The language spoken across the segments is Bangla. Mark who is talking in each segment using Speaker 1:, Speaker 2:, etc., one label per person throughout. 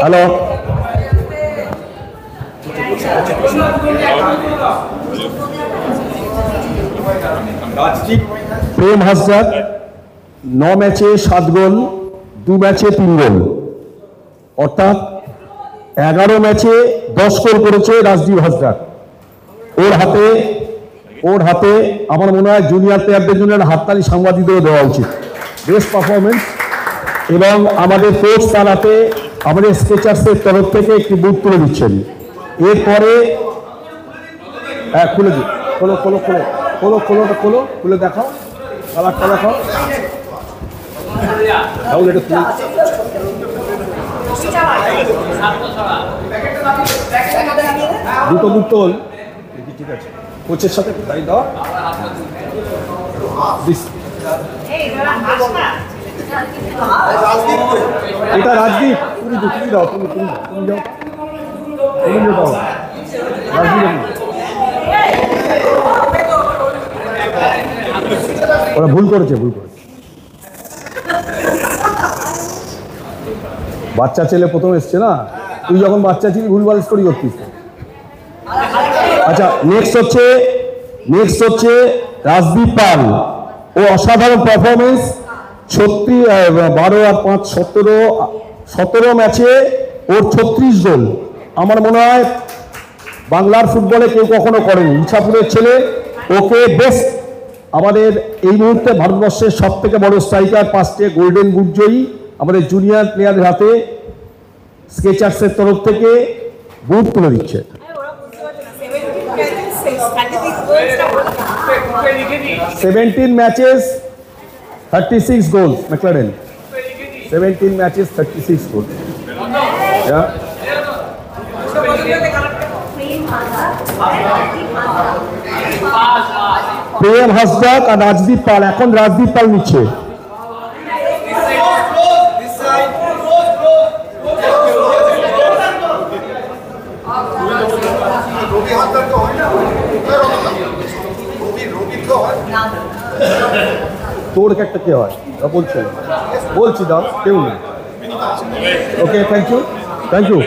Speaker 1: হ্যালো, প্রেম হাসদার 9 ম্যাচে 7 গোল, 2 ম্যাচে 3 গোল, অর্থাৎ 11 ম্যাচে 10 গোল করেছে রাজদীপ হাসদার। ওর হাতে আমার মনে হয় জুনিয়র প্লেয়ারদের জন্য হাততালি সাংবাদিকদের দেওয়া উচিত। Best performance. এবং আমাদের কোচ তার হাতে আমাদের স্কেচার্সের তরফ থেকে একটি বুট তুলে দিচ্ছেন। এরপরে খুলে দিই, খুলে দেখাও, কালারটা দেখাও। দুটো বুট তোল, ঠিক আছে, কোচের সাথে তাই দাও। এটা রাজদীপ, তুমি দাও, তুমি যাও, ওরা ভুল করেছে। বাচ্চা ছেলে প্রথম এসছে না, তুই যখন বাচ্চা ছিলি ভুলভাল স্টোরি করতিস। আচ্ছা, নেক্সট হচ্ছে রাজদীপ পাল। ও অসাধারণ পারফরমেন্স। 12 আর 5 17 ম্যাচে ওর 36 গোল। আমার মনে হয় বাংলার ফুটবলে কেউ কখনো করেনি। ইছাপুরের ছেলে, ওকে বেস্ট। আমাদের এই মুহূর্তে ভারতবর্ষের সব থেকে বড় স্ট্রাইকার, 5টে গোল্ডেন বুট জয়ী, আমাদের জুনিয়র প্লেয়ারের হাতে স্কেচার্সের তরফ থেকে বুট তুলে দিচ্ছে। 17 matches 36 goals, McLaren. 17 matches, 36 goals. Yeah. প্রেম হাসদার আর রাজদীপ পাল। এখন রাজদীপ পাল নিচ্ছে। তোর একটা কে হয় বলছি দাও, কেউ নেই। ওকে, থ্যাংক ইউ।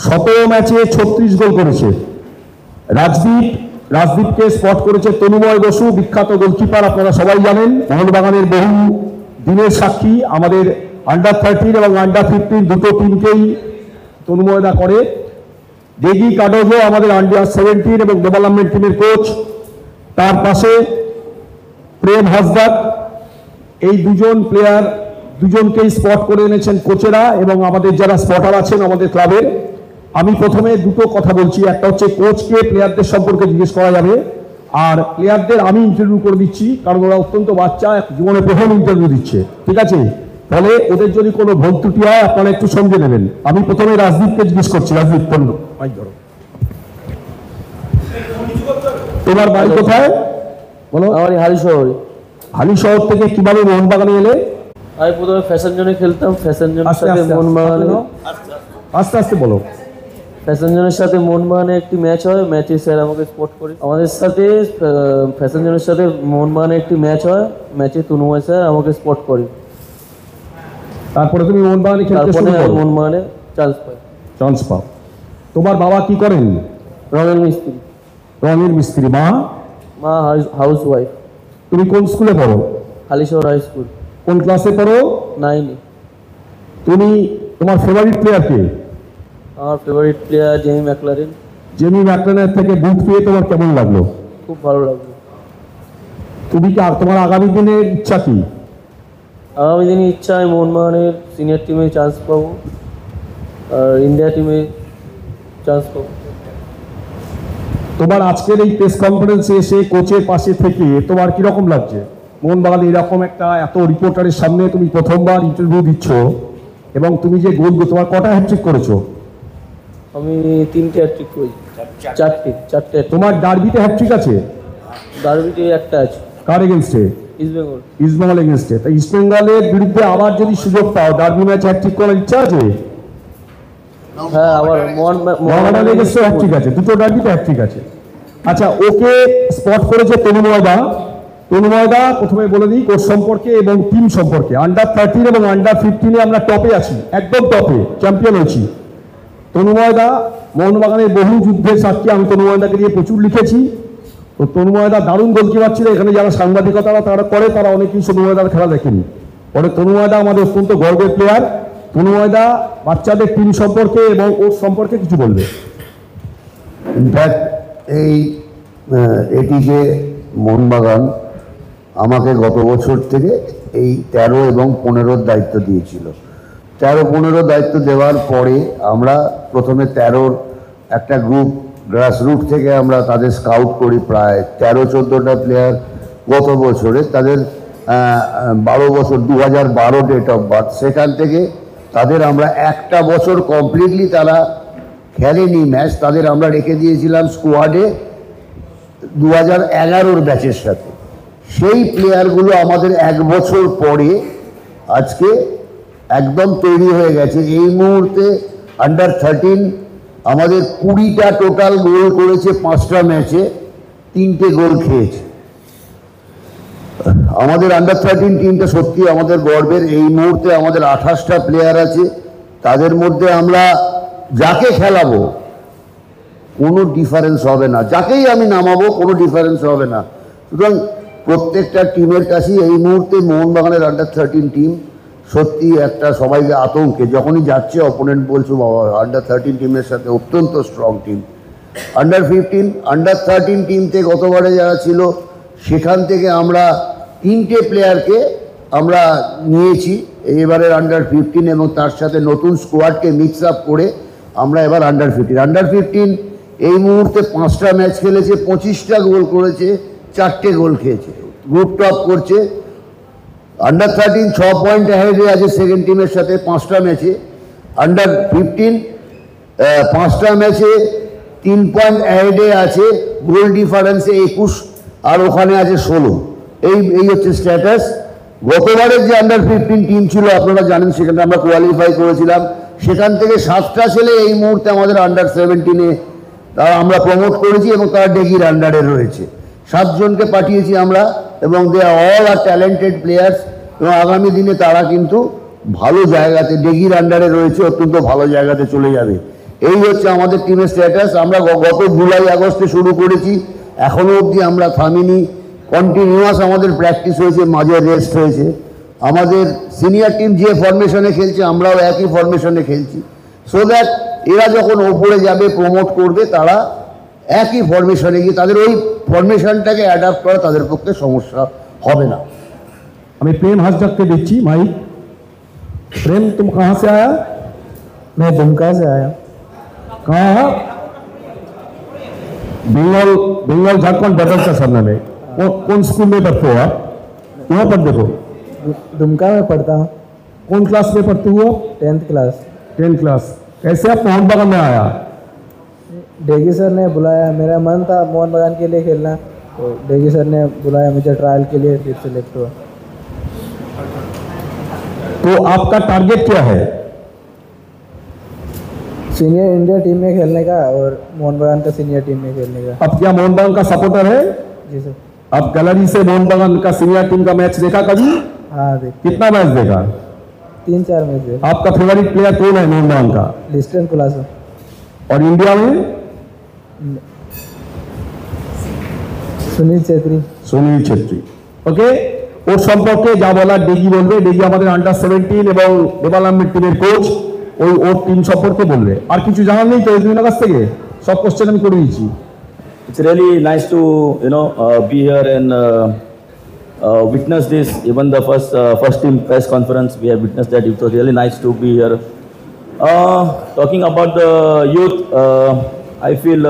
Speaker 1: 17 ম্যাচে 36 গোল করেছে রাজদীপকে স্পট করেছে তনুময় বসু, বিখ্যাত গোলকিপার, আপনারা সবাই জানেন। মোহনবাগানের বহু দিনের সাক্ষী। আমাদের আন্ডার 13 এবং আন্ডার 15 দুটো টিমকেই তনুময়দা করে। ডেগি কাডোজো আমাদের আন্ডার 17 এবং ডেভেলপমেন্ট টিমের কোচ। তার পাশে প্রেম হাসদার। এই দুজনকেই স্পট করে এনেছেন কোচেরা এবং আমাদের যারা স্পটার আছেন আমাদের ক্লাবের। আমি প্রথমে দুটো কথা বলছি। একটা হচ্ছে কোচকে প্লেয়ারদের সম্পর্কে জিজ্ঞেস করা যাবে, আর প্লেয়ারদের আমি ইন্টারভিউ করে দিচ্ছি, কারণ ওরা অত্যন্ত বাচ্চা, জীবনে প্রথম ইন্টারভিউ দিচ্ছে, ঠিক আছে? ফলে ওদের যদি কোনো ভুল ত্রুটি হয় আপনারা একটু সমঝে নেবেন। আমি প্রথমে রাজদীপকে জিজ্ঞেস করছি। রাজদীপ, ধরো, তোমার বাড়ি কোথায় বলো?
Speaker 2: আমার হালিশহর
Speaker 1: থেকে কিভাবে মোহনবাগানে এলে?
Speaker 2: আমি প্রথমে ফ্যাশন জোনে খেলতাম। ফ্যাশন জোনের সাথে মোহনবাগানে,
Speaker 1: আস্তে বলো।
Speaker 2: ফ্যাশন জোনের সাথে মোহনবাগানে একটি ম্যাচ হয়। ম্যাচে স্যার আমাকে স্পট করে। আমাদের সাথে ফ্যাশন জোনের সাথে মোহনবাগানে একটি ম্যাচ হয়। ম্যাচে তনুময় স্যার আমাকে স্পট করে।
Speaker 1: তারপরে তুমি মোহনবাগানে খেলতে শুরু করো।
Speaker 2: মোহনবাগানে চান্স পাও।
Speaker 1: তোমার বাবা কি করেন?
Speaker 2: রঙের মিস্ত্রি।
Speaker 1: মা
Speaker 2: হাউস ওয়াইফ।
Speaker 1: তুমি কোন স্কুলে পড়ো?
Speaker 2: Halisahar high school.
Speaker 1: কোন ক্লাসে পড়ো?
Speaker 2: 9।
Speaker 1: তোমার ফেভারিট প্লেয়ার কে?
Speaker 2: আমার ফেভারিট প্লেয়ার
Speaker 1: জেমি ম্যাকলারেনের থেকে বুট পেয়ে তোমার কেমন লাগলো?
Speaker 2: খুব ভালো লাগলো।
Speaker 1: তোমার আগামী দিনের ইচ্ছা কি?
Speaker 2: আগামী দিনে ইচ্ছা আমি মোহনবাগানের সিনিয়র টিমে চান্স পাবো আর ইন্ডিয়া টিমে চান্স পাবো।
Speaker 1: তোমার আজকের এই প্রেস কনফারেন্সে এসে কোচের পাশে থেকে তোমার কিরকম লাগছে? মোহনবাগান এরকম এত রিপোর্টারের সামনে তুমি প্রথমবার ইন্টারভিউ দিচ্ছ এবং তুমি যে গোল, তোমার কটা হ্যাটট্রিক করেছো?
Speaker 2: আমি 3টে হ্যাটট্রিক করেছি। 4টে।
Speaker 1: তোমার ডার্বিতে হ্যাটট্রিক আছে?
Speaker 2: ডার্বিতে একটা আছে।
Speaker 1: কার এগেইনস্টে? ইস্টবেঙ্গল এগেইনস্টে। তাই ইস্টবেঙ্গলের বিরুদ্ধে আবার যদি সুযোগ পাও ডার্বি ম্যাচ হ্যাটট্রিক করার ইচ্ছা আছে?
Speaker 2: হ্যাঁ আমার
Speaker 1: মোহামেডান এগেন্সে হ্যাট্রিক আছে, দুটো ডার্বিতে হ্যাট্রিক আছে। আচ্ছা, ওকে স্পট করেছে তনুময়দা। তনুময়দা প্রথমে বলে দিই কোচ সম্পর্কে এবং টিম সম্পর্কে। আন্ডার 13 এবং আন্ডার 15 আমরা টপে আছি, একদম টপে, চ্যাম্পিয়ন হয়েছি। তনুময়দা মোহনবাগানের বহু যুদ্ধের সাক্ষী, আমি তনুময়দাকে নিয়ে প্রচুর লিখেছি। তো তনুময়দা দারুণ গোলকিপার ছিল। এখানে যারা সাংবাদিকতা তারা করে তারা অনেকেই তনুময়দার খেলা দেখেনি। পরে তনুময়দা আমাদের অত্যন্ত গর্বের প্লেয়ার। তনুময়দা বাচ্চাদের টিম সম্পর্কে এবং ওর সম্পর্কে কিছু বলবে।
Speaker 3: ইনফ্যাক্ট এটি যে মোহনবাগান আমাকে গত বছর থেকে এই 13 এবং 15 দায়িত্ব দিয়েছিল। 13-15 দায়িত্ব দেওয়ার পরে আমরা প্রথমে 13 একটা গ্রুপ গ্রাসরুট থেকে আমরা তাদের স্কাউট করি, প্রায় 13-14টা প্লেয়ার। গত বছরে তাদের 12 বছর 2012 ডেট অফ বার্থ, সেখান থেকে তাদের আমরা একটা বছর কমপ্লিটলি তারা খেলেনি ম্যাচ, তাদের আমরা রেখে দিয়েছিলাম স্কোয়াডে 2011 ব্যাচের সাথে। সেই প্লেয়ারগুলো আমাদের এক বছর পরে আজকে একদম তৈরি হয়ে গেছে। এই মুহূর্তে আন্ডার 13 আমাদের 20টা টোটাল গোল করেছে, 5টা ম্যাচে 3টে গোল খেয়েছে। আমাদের আন্ডার 13 টিমটা সত্যি আমাদের গর্বের। এই মুহূর্তে আমাদের 28টা প্লেয়ার আছে, তাদের মধ্যে আমরা যাকে খেলাবো কোনো ডিফারেন্স হবে না, যাকেই আমি নামাবো কোনো ডিফারেন্স হবে না। সুতরাং প্রত্যেকটা টিমের কাছেই এই মুহূর্তে মোহনবাগানের আন্ডার 13 টিম সত্যি একটা সবাইকে আতঙ্কে, যখনই যাচ্ছে অপোনেন্ট বলছো বাবা আন্ডার 13 টিমের সাথে অত্যন্ত স্ট্রং টিম। আন্ডার 13 টিমতে গতবারে যারা ছিল সেখান থেকে আমরা 3টে প্লেয়ারকে আমরা নিয়েছি এবারের আন্ডার 15 এবং তার সাথে নতুন স্কোয়াডকে মিক্স আপ করে আমরা এবার আন্ডার 15 এই মুহূর্তে 5টা ম্যাচ খেলেছে, 25টা গোল করেছে, 4টে গোল খেয়েছে, গ্রুপ টপ করছে। আন্ডার 13 6 পয়েন্ট অ্যাহেডে আছে সেকেন্ড টিমের সাথে 5টা ম্যাচে। আন্ডার 15 5টা ম্যাচে 3 পয়েন্ট অ্যাহেডে আছে, গোল ডিফারেন্সে 21 আর ওখানে আছে 16। এই হচ্ছে স্ট্যাটাস। গতবারের যে আন্ডার 15 টিম ছিল আপনারা জানেন, সেখানে আমরা কোয়ালিফাই করেছিলাম। সেখান থেকে 7টা ছেলে এই মুহূর্তে আমাদের আন্ডার 17 তারা আমরা প্রমোট করেছি এবং তারা ডেগির আন্ডারে রয়েছে। 7 জনকে পাঠিয়েছি আমরা এবং they all are talented players এবং আগামী দিনে তারা কিন্তু ভালো জায়গাতে ডেগির আন্ডারে রয়েছে, অত্যন্ত ভালো জায়গাতে চলে যাবে। এই হচ্ছে আমাদের টিমের স্ট্যাটাস। আমরা গত জুলাই আগস্টে শুরু করেছি, এখনও অবধি আমরা থামিনি। কন্টিনিউয়াস আমাদের প্র্যাকটিস হয়েছে, মাঝে রেস্ট হয়েছে। আমাদের সিনিয়র টিম যে ফরমেশনে খেলছে আমরাও একই ফরমেশনে খেলছি, সো দ্যাট এরা যখন ওপরে যাবে প্রমোট করবে তারা একই ফরমেশনে গিয়ে তাদের ওই ফরমেশনটাকে অ্যাডাপ্ট করা তাদের পক্ষে সমস্যা হবে না।
Speaker 1: আমি प्रेम हाजक দিচ্ছি माइक। प्रेम तुम कहाँ से आया?
Speaker 2: मैं दुमका से आया।
Speaker 1: कहाँ? बंगाल झारखंड बदल का सरना में कौन स्कूल में पढ़ते हो आप? यहाँ पर देखो,
Speaker 2: दुमका में पढ़ता हूँ।
Speaker 1: कौन क्लास में पढ़ते हो?
Speaker 2: 10th class.
Speaker 1: 10 क्लास। कैसे आप मोहनबागान में आया?
Speaker 2: डेगी सर ने बुलाया, मेरा मन था मोहनबागान के लिए खेलना, तो डेगी सर ने बुलाया मुझे ट्रायल के लिए, फिर सिलेक्ट हुआ।
Speaker 1: तो आपका टारगेट क्या है?
Speaker 2: सीनियर इंडिया टीम में खेलने का और मोहनबागान का सीनियर टीम में खेलने का।
Speaker 1: अब क्या मोहनबागान का सपोर्टर है?
Speaker 2: जी सर।
Speaker 1: आप गैलरी से मोहनबागान का सीनियर टीम का मैच देखा कभी?
Speaker 2: हाँ देख,
Speaker 1: कितना मैच देखा?
Speaker 2: 3-4 मैच है।
Speaker 1: आपका फेवरेट प्लेयर कौन है मोहनबागान का?
Speaker 2: लिस्टन कुलासा।
Speaker 1: और इंडिया में?
Speaker 2: सुनील छेत्री।
Speaker 1: সুনীল ছেত্রী। ওকে, ওর সম্পর্কে যা বলার ডেগি বলবে। ডেগি আমাদের আন্ডার 17 এবং ডেভেলপমেন্ট টিমের কোচ, ওর টিম সম্পর্কে বলবে। আর কিছু জানার নেই তো দুই কাছ থেকে? সব কোশ্চেন আমি করে দিয়েছি।
Speaker 4: It's really nice to be here and witness this. Even the first team press conference, we have witnessed that. It was really nice to be here. Talking about the youth, I feel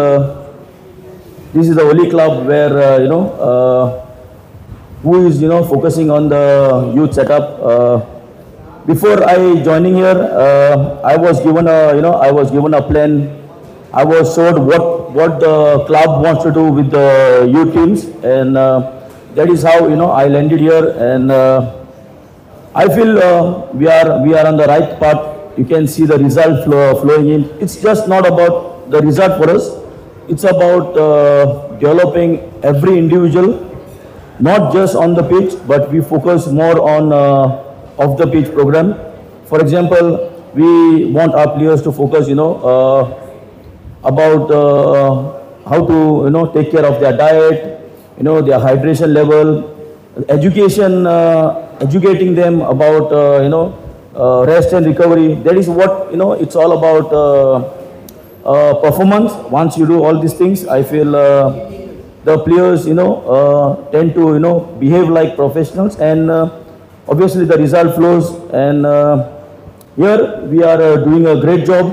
Speaker 4: this is the only club where who is focusing on the youth setup. Before I joining here, I was given a plan. I was showed what the club wants to do with the youth teams, and that is how I landed here. And I feel we are on the right path you can see the result flowing in. It's just not about the result for us. It's about developing every individual, not just on the pitch, but we focus more on off the pitch program. For example, we want our players to focus, about how to, take care of their diet, their hydration level, education, educating them about, rest and recovery. That is what, it's all about performance. Once you do all these things, I feel the players, tend to, behave like professionals, and obviously the result flows. And here we are doing a great job.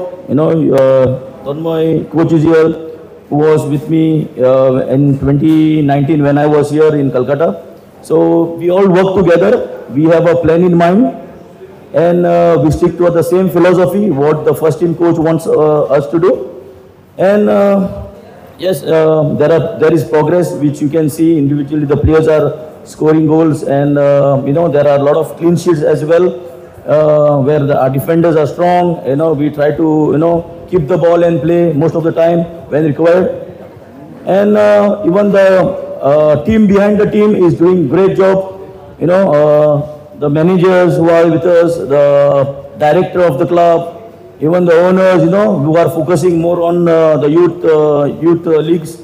Speaker 4: Tanmoy coach is here, who was with me in 2019 when I was here in Calcutta. So we all work together. We have a plan in mind, and we stick to the same philosophy, what the first team coach wants us to do. And yes, there is progress which you can see individually. The players are scoring goals, and there are a lot of clean sheets as well, where our defenders are strong. We try to keep the ball and play most of the time when required. And even the team behind the team is doing great job. The managers who are with us, the director of the club, even the owners, who are focusing more on the youth leagues.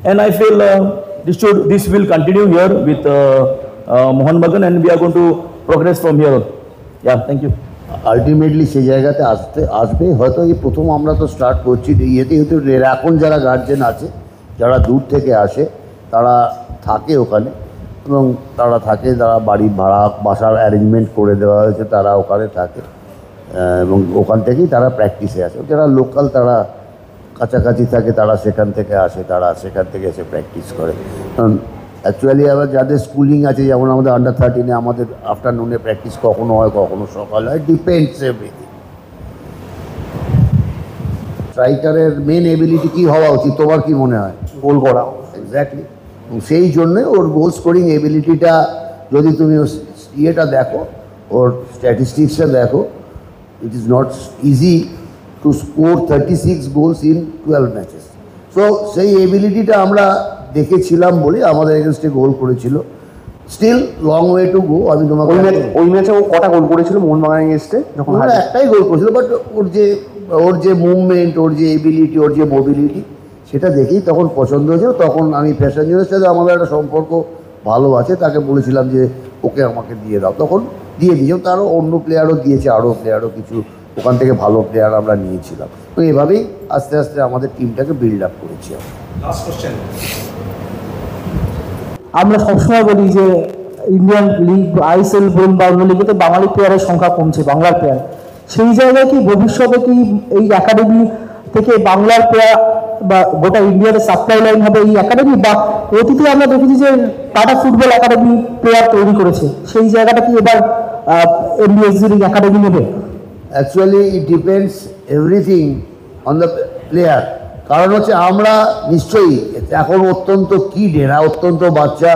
Speaker 4: And I feel this will continue here with Mohun Bagan, and we are going to progress from here. Yeah, thank you.
Speaker 3: Ultimately সেই জায়গাতে আসবে হয়তো। এই প্রথম আমরা তো স্টার্ট করছি যেহেতু এখন যারা গার্জেন আছে, যারা দূর থেকে আসে, তারা থাকে ওখানে, এবং তারা বাড়ি ভাড়া, বাসার অ্যারেঞ্জমেন্ট করে দেওয়া হয়েছে, তারা ওখানে থাকে, এবং ওখান থেকেই তারা প্র্যাকটিসে আসে। যারা লোকাল, তারা কাছাকাছি থাকে, তারা সেখান থেকে আসে, তারা সেখান থেকে এসে প্র্যাকটিস করে। কারণ অ্যাকচুয়ালি আবার যাদের স্কুলিং আছে, যেমন আমাদের আন্ডার-13-এ আমাদের আফটারনুনে প্র্যাকটিস কখনো হয়, কখনো সকাল হয়, ডিপেন্ডস এভরিথিং। স্ট্রাইকারের মেন এবিলিটি কী হওয়া উচিত, তোমার কি মনে হয়? গোল করা। এক্স্যাক্টলি। সেই জন্যে ওর গোল স্কোরিং এবিলিটিটা, যদি তুমি ইয়েটা দেখো, ওর স্ট্যাটিস্টিক্সটা দেখো, it is not easy to score 36 goals in 12 matches. So সেই এবিলিটিটা আমরা দেখেছিলাম বলে আমাদের এগেনস্টে গোল করেছিল। Still long way to go. আমি তোমাকে
Speaker 5: ওই ম্যাচে ও কটা গোল করেছিল মোহনবাগান এগেনস্টে? যখন
Speaker 3: একটাই গোল করেছিল, বাট ওর যে মুভমেন্ট, ওর যে এবিলিটি, ওর যে মোবিলিটি, সেটা দেখেই তখন পছন্দ হয়েছিল। তখন আমি প্যাসেঞ্জারের সাথে আমাদের একটা সম্পর্ক ভালো আছে, তাকে বলেছিলাম যে ওকে আমাকে দিয়ে দাও, তখন দিয়ে দিয়েও। তারও অন্য প্লেয়ারও দিয়েছে, আরও কিছু ওখান থেকে ভালো প্লেয়ার আমরা নিয়েছিলাম। তো এভাবেই আস্তে আস্তে আমাদের টিমটাকে বিল্ড আপ করেছি।
Speaker 6: আমরা সবসময় বলি যে ইন্ডিয়ান লিগ, ISL বলুন বা অন্য লিগে তো বাঙালি প্লেয়ারের সংখ্যা কমছে, বাংলার প্লেয়ার। সেই জায়গায় কি ভবিষ্যতে কি এই একাডেমি থেকে বাংলার প্লেয়ার বা গোটা ইন্ডিয়ার সাপ্লাই লাইন হবে এই একাডেমি? বা অতীতে আমরা দেখেছি যে টাটা ফুটবল একাডেমি প্লেয়ার তৈরি করেছে, সেই জায়গাটা কি এবার MBSGর একাডেমি নেবে?
Speaker 3: Actually it depends everything on the player. কারণ হচ্ছে আমরা নিশ্চয়ই এখন অত্যন্ত অত্যন্ত বাচ্চা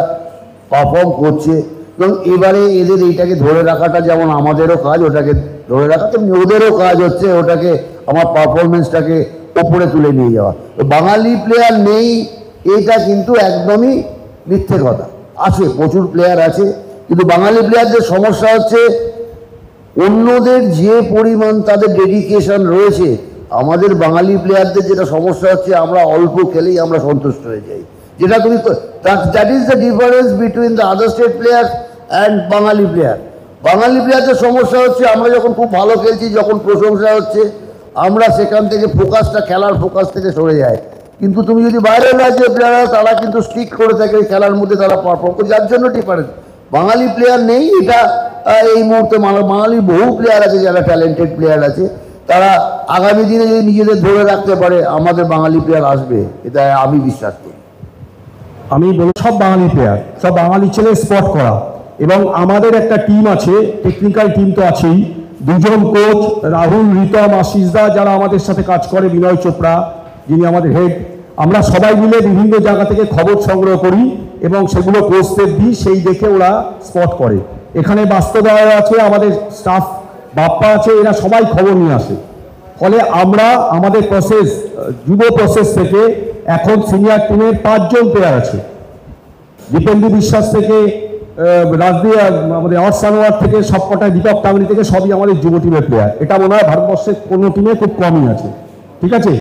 Speaker 3: পারফর্ম করছে, এবং এবারে এদের এইটাকে ধরে রাখাটা যেমন আমাদেরও কাজ, ওটাকে ধরে রাখা, তেমনি ওদেরও কাজ হচ্ছে ওটাকে, আমার পারফরমেন্সটাকে ওপরে তুলে নিয়ে যাওয়া। বাঙালি প্লেয়ার নেই এটা কিন্তু একদমই মিথ্যে কথা। আছে, প্রচুর প্লেয়ার আছে, কিন্তু বাঙালি প্লেয়ারদের সমস্যা হচ্ছে অন্যদের যে পরিমাণ তাদের ডেডিকেশন রয়েছে, আমাদের বাঙালি প্লেয়ারদের যেটা সমস্যা হচ্ছে, আমরা অল্প খেলেই আমরা সন্তুষ্ট হয়ে যাই। যেটা তুমি, that is the difference between the other state player and Bangali player. Bangali প্লেয়ারদের সমস্যা হচ্ছে আমরা যখন খুব ভালো খেলছি, যখন প্রশংসা হচ্ছে, আমরা সেখান থেকে খেলার ফোকাস থেকে সরে যাই। কিন্তু তুমি যদি বাইরের রাজ্যের প্লেয়ার, তারা কিন্তু স্টিক করে থাকে খেলার মধ্যে, তারা পারফর্ম করে, যার জন্য ডিফারেন্স। বাঙালি প্লেয়ার নেই এটা এই মুহূর্তে। বাঙালি বহু প্লেয়ার আছে, যারা ট্যালেন্টেড প্লেয়ার আছে, তারা আগামী দিনে যদি নিজেদের ধরে রাখতে পারে, আমাদের বাঙালি প্লেয়ার আসবে, এটা আমি বিশ্বাস করি।
Speaker 1: আমি বলি সব বাঙালি প্লেয়ার, সব বাঙালি ছেলে স্পট করা, এবং আমাদের একটা টিম আছে, টেকনিক্যাল টিম তো আছেই, দুজন কোচ, রাহুল, রিতম, আশিসদা, যারা আমাদের সাথে কাজ করে, বিনয় চোপড়া যিনি আমাদের হেড। আমরা সবাই মিলে বিভিন্ন জায়গা থেকে খবর সংগ্রহ করি এবং সেগুলো কোচদের দিই, সেই দেখে ওরা স্পট করে। এখানে বাস্তবতা আছে, আমাদের স্টাফ বাপ্পা আছে, এরা সবাই খবর নিয়ে আসে। ফলে আমরা আমাদের প্রসেস, যুব প্রসেস থেকে এখন সিনিয়র টিমের 5 জন প্লেয়ার আছে। দীপেন্দু বিশ্বাস থেকে রাজদীপ, আমাদের অর্সানোয়ার থেকে সবকটা, দীপক টাঙ্গরি থেকে সবই আমাদের যুব টিমের প্লেয়ার। এটা মনে হয় ভারতবর্ষের কোনো টিমে খুব কমই আছে। ঠিক আছে।